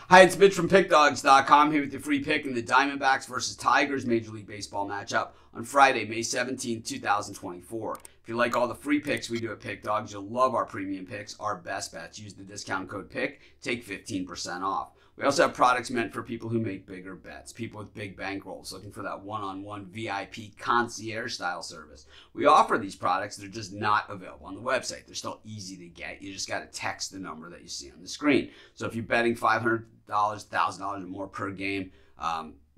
Hi, it's Mitch from Pickdawgz.com here with your free pick in the Diamondbacks versus Tigers Major League Baseball matchup on Friday, May 17, 2024. If you like all the free picks we do at Pickdawgz, you'll love our premium picks, our best bets. Use the discount code PICK, take 15% off. We also have products meant for people who make bigger bets, people with big bankrolls looking for that one-on-one VIP concierge-style service. We offer these products. They're just not available on the website. They're still easy to get. You just got to text the number that you see on the screen. So if you're betting $500, $1,000 or more per game,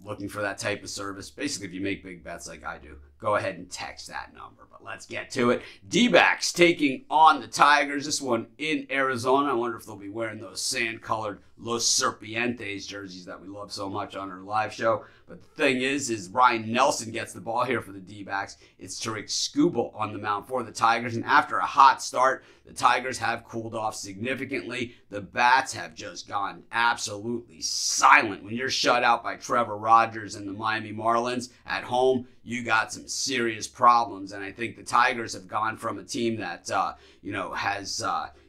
looking for that type of service, basically if you make big bets like I do, go ahead and text that number. But let's get to it. D-backs taking on the Tigers. This one in Arizona. I wonder if they'll be wearing those sand-colored Los Serpientes jerseys that we love so much on our live show. But the thing is Ryan Nelson gets the ball here for the D-backs. It's Tarik Skubal on the mound for the Tigers. And after a hot start, the Tigers have cooled off significantly. The bats have just gone absolutely silent. When you're shut out by Trevor Rogers and the Miami Marlins at home, you got some serious problems. And I think the Tigers have gone from a team that, has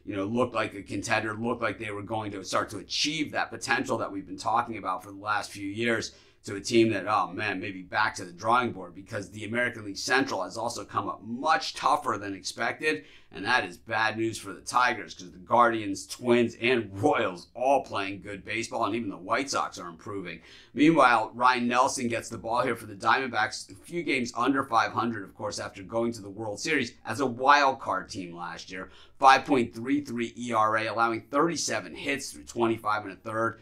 looked like a contender, looked like they were going to start to achieve that potential that we've been talking about for the last few years, to a team that, oh man, maybe back to the drawing board, because the American League Central has also come up much tougher than expected, and that is bad news for the Tigers because the Guardians, Twins, and Royals all playing good baseball, and even the White Sox are improving. Meanwhile, Ryan Nelson gets the ball here for the Diamondbacks, a few games under 500, of course, after going to the World Series as a wild card team last year. 5.33 ERA, allowing 37 hits through 25 and a third,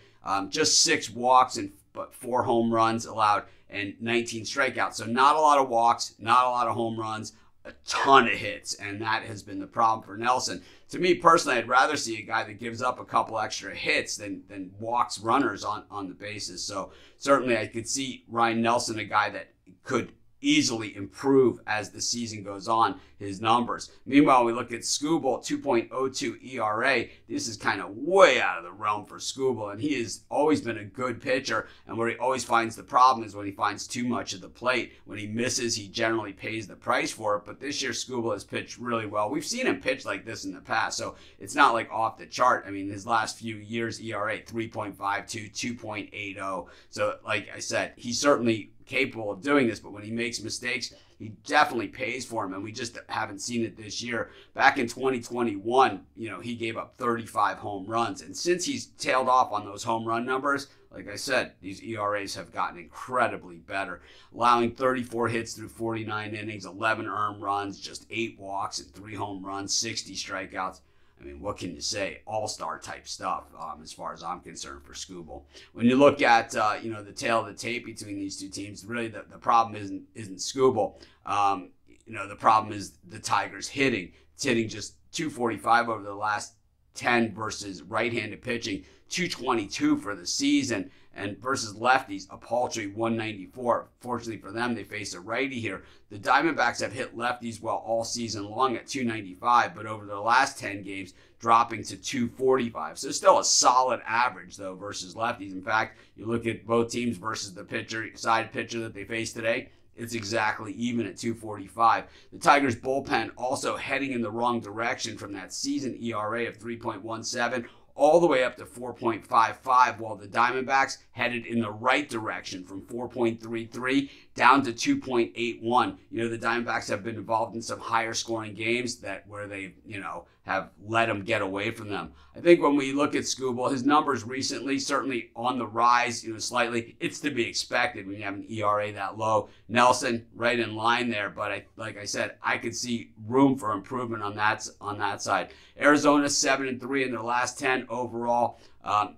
just 6 walks but 4 home runs allowed and 19 strikeouts. So not a lot of walks, not a lot of home runs, a ton of hits, and that has been the problem for Nelson. To me personally, I'd rather see a guy that gives up a couple extra hits than walks runners on the bases. So certainly I could see Ryan Nelson, a guy that could easily improve as the season goes on, his numbers. Meanwhile, we look at Skubal, 2.02 ERA. This is kind of way out of the realm for Skubal, and he has always been a good pitcher, and where he always finds the problem is when he finds too much of the plate. When he misses, he generally pays the price for it, but this year Skubal has pitched really well. We've seen him pitch like this in the past, so it's not like off the chart. I mean, his last few years, ERA 3.52, 2.80. So like I said, he's certainly capable of doing this, but when he makes mistakes, he definitely pays for him, and we just haven't seen it this year. Back in 2021, he gave up 35 home runs, and since he's tailed off on those home run numbers, like I said, these ERAs have gotten incredibly better, allowing 34 hits through 49 innings, 11 earned runs, just 8 walks and 3 home runs, 60 strikeouts. I mean, what can you say? All-star type stuff, as far as I'm concerned, for Skubal. When you look at, the tail of the tape between these two teams, really the problem isn't Skubal. The problem is the Tigers hitting. It's hitting just 245 over the last 10 versus right-handed pitching, 222 for the season, and versus lefties, a paltry 194. Fortunately for them, they face a righty here. The Diamondbacks have hit lefties well all season long at 295, but over the last 10 games, dropping to 245. So still a solid average, though, versus lefties. In fact, you look at both teams versus the side pitcher that they face today, it's exactly even at 245. The Tigers' bullpen also heading in the wrong direction from that season ERA of 3.17 all the way up to 4.55, while the Diamondbacks headed in the right direction from 4.33 down to 2.81. The Diamondbacks have been involved in some higher scoring games where they, have let them get away from them. I think when we look at Skubal, his numbers recently certainly on the rise, slightly. It's to be expected when you have an ERA that low. Nelson right in line there, but like I said, I could see room for improvement on that side. Arizona 7-3 in their last 10 overall.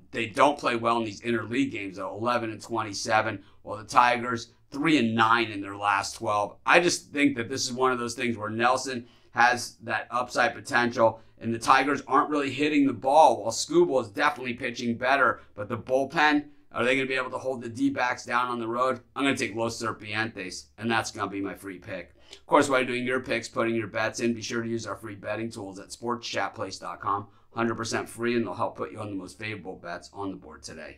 They don't play well in these interleague games though, 11-27, while the Tigers 3-9 in their last 12. I just think that this is one of those things where Nelson has that upside potential, and the Tigers aren't really hitting the ball, while Skubal is definitely pitching better. But the bullpen, are they going to be able to hold the D-backs down on the road? I'm going to take Los Serpientes, and that's going to be my free pick. Of course, while you're doing your picks, putting your bets in, be sure to use our free betting tools at sportschatplace.com. 100% free, and they'll help put you on the most favorable bets on the board today.